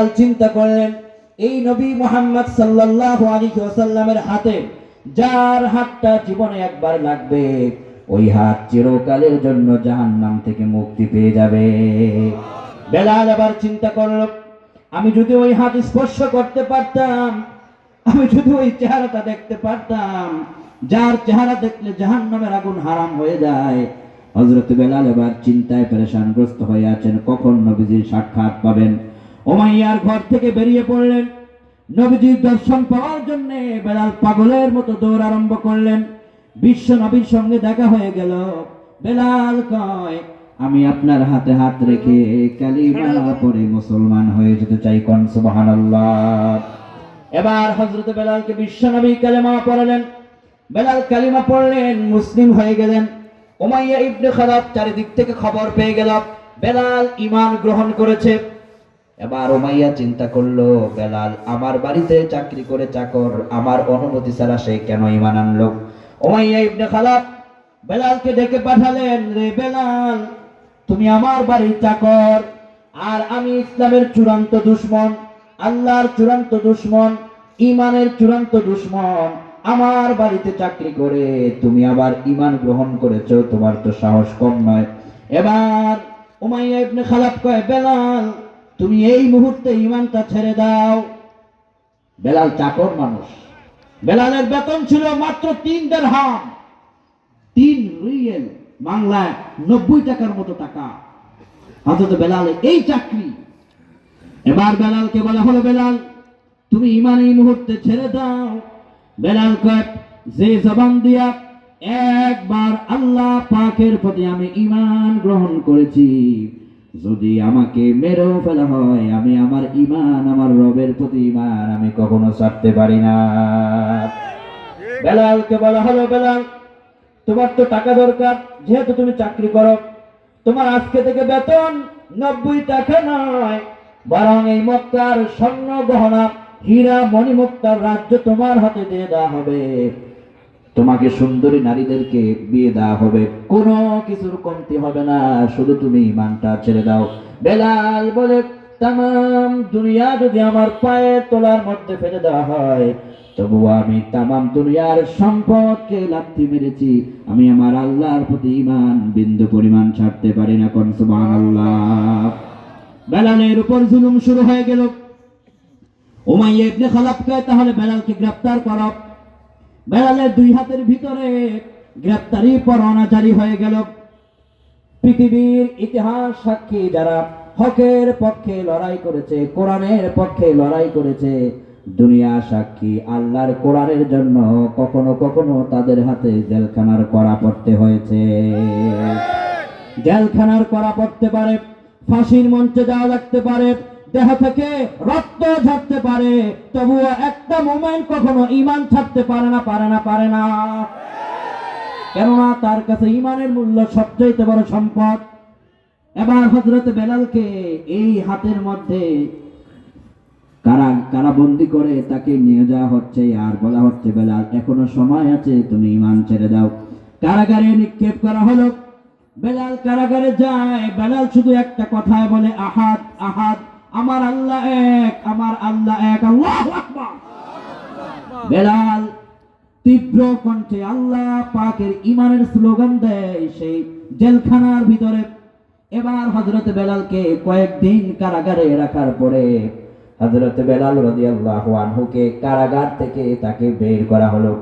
বেলাল চিন্তা করলেন, এই নবী মুহাম্মদ সাল্লাল্লাহু আলাইহি ওয়াসাল্লামের হাতে যার হাতটা জীবনে একবার লাগবে, ওই হাত চিরকালের জন্য জাহান্নাম থেকে মুক্তি পেয়ে যাবে। বেলাল আবার চিন্তা করল, আমি যদি ওই হাত স্পর্শ করতে পারতাম, আমি যদি ওই চেহারাটা দেখতে পারতাম, যার চেহারা দেখলে জাহান্নামের আগুন হারাম হয়ে যায়। হযরত বেলাল এবার চিন্তায় পেরেশানগ্রস্ত হয়ে আছেন, কখন নবীজির সাক্ষাৎ পাবেন। উমাইয়ার ঘর থেকে বেরিয়ে পড়লেন। নবীজির দর্শন পাওয়ার জন্য বেলাল পাগলের মতো দৌড় আরম্ভ করলেন। বিশ্ব নবীর সঙ্গে দেখা হয়ে গেল। বেলাল কয়, আমি আপনার হাতে হাত রেখে কালিমা পড়ে মুসলমান হয়ে যেতে চাই, কোন সুবহানাল্লাহ। এবার হযরত বেলালকে বিশ্ব নবী কালিমা পড়ালেন। বেলাল কালিমা পড়লেন, মুসলিম হয়ে গেলেন। উমাইয়া ইবনে খালাব চারিদিক থেকে খবর পেয়ে গেল বেলাল ঈমান গ্রহণ করেছে। এবার উমাইয়া চিন্তা করলো, বেলাল আমার বাড়িতে চাকরি করে চাকর, আমার অনুমতি ছাড়া সে কেন ঈমান আনলো? উমাইয়া ইবনে খালাব বেলালকে ডেকে পাঠালেন, রে বেলাল, তুমি আমার বাড়ির চাকর, আর আমি ইসলামের চূড়ান্ত দুশমন, আল্লাহর চূড়ান্ত দুশমন, ঈমানের চূড়ান্ত দুশমন। আমার বাড়িতে চাকরি করে তুমি আবার ঈমান গ্রহণ করেছো, তোমার তো সাহস কম নয়। এবার উমাইয়া ইবনে খালাব কয়, বেলাল তুমি এই মুহূর্তে ঈমানটা ছেড়ে দাও। বেলাল চাকর মানুষ, বেলালের বেতন ছিল মাত্র 3 দিরহাম, 3 রিয়াল, বাংলায় 90 টাকার মতো টাকা। হযরত বেলালের এই চাকরি। এবার বেলালকে বলা হলো, বেলাল তুমি ঈমান এই মুহূর্তে ছেড়ে দাও। বেলাল কয়, যে জবান দিয়া একবার আল্লাহ পাকের প্রতি আমি ঈমান গ্রহণ করেছি, যদি আমাকে মেরেও ফেলা হয়, আমি আমার ঈমান, আমার রবের প্রতি ঈমান আমি কখনো ছাড়তে পারি না। বেলালকে বলা হলো, বেলাল তোমার তো টাকা দরকার, যেহেতু তুমি চাকরি করো, তোমার আজকে থেকে বেতন 90 টাকা নয়, বরং এই মক্কার স্বর্ণ গহনা, হীরা মণিমুক্তার রাজ্য তোমার হাতে দিয়ে দেওয়া হবে। তোমাকে সুন্দরী নারীদেরকে বিয়ে দেওয়া হবে, কোনো কিছুর কমতি হবে না, শুধু তুমি ঈমানটা ছেড়ে দাও। বেলাল বলে, তামাম দুনিয়া যদি আমার পায়ের তলার মধ্যে ফেলে দেওয়া হয়, তবুও আমি তামাম দুনিয়ার সম্পদকে লাথি মেরেছি, আমি আমার আল্লাহর প্রতি ঈমান বিন্দু পরিমাণ ছাড়তে পারি না, কোন সুবহানাল্লাহ। বেলালের উপর জুলুম শুরু হয়ে গেল। উমাইয়া ইবনে খালাব কয়, তাহলে বেলালকে গ্রেফতার করো। বেলালের 2 হাতের ভিতরে গ্রেফতারি পরোয়ানা জারি হয়ে গেল। পৃথিবীর ইতিহাস সাক্ষী, যারা হকের পক্ষে লড়াই করেছে, কোরআনের পক্ষে লড়াই করেছে, দুনিয়া সাক্ষী, আল্লাহর কোরআনের জন্য কখনো কখনো তাদের হাতে জেলখানার কড়া পড়তে হয়েছে। জেলখানার কড়া পড়তে পারে, ফাঁসির মঞ্চে যাওয়া লাগতে পারে, দেহ থেকে রক্ত ঝরতে পারে, তবুও একটা মুমিন কখনো ঈমান ছাড়তে পারে না, পারে না, পারে না। কেননা তার কাছে ঈমানের মূল্য সবচেয়ে বড় সম্পদ। এবার হযরত বেলালকে এই হাতের মধ্যে কারাবন্দি করে তাকে নিয়ে যাওয়া হচ্ছে, আর বলা হচ্ছে, বেলাল এখনো সময় আছে, তুমি ঈমান ছেড়ে দাও। কারাগারে নিক্ষেপ করা হলো। বেলাল কারাগারে যায়। বেলাল শুধু একটা কথাই বলে, আহাদ আহাদ, আমার আল্লাহ এক, আমার আল্লাহ এক, আল্লাহু আকবার। বেলাল তীব্র কণ্ঠে আল্লাহ পাকের ঈমানের স্লোগান দেয় সেই জেলখানার ভিতরে। এবার হযরত বেলালকে কয়েকদিন কারাগারে রাখার পরে হযরত বেলাল রাদিয়াল্লাহু আনহুকে কারাগার থেকে তাকে বের করা হলো।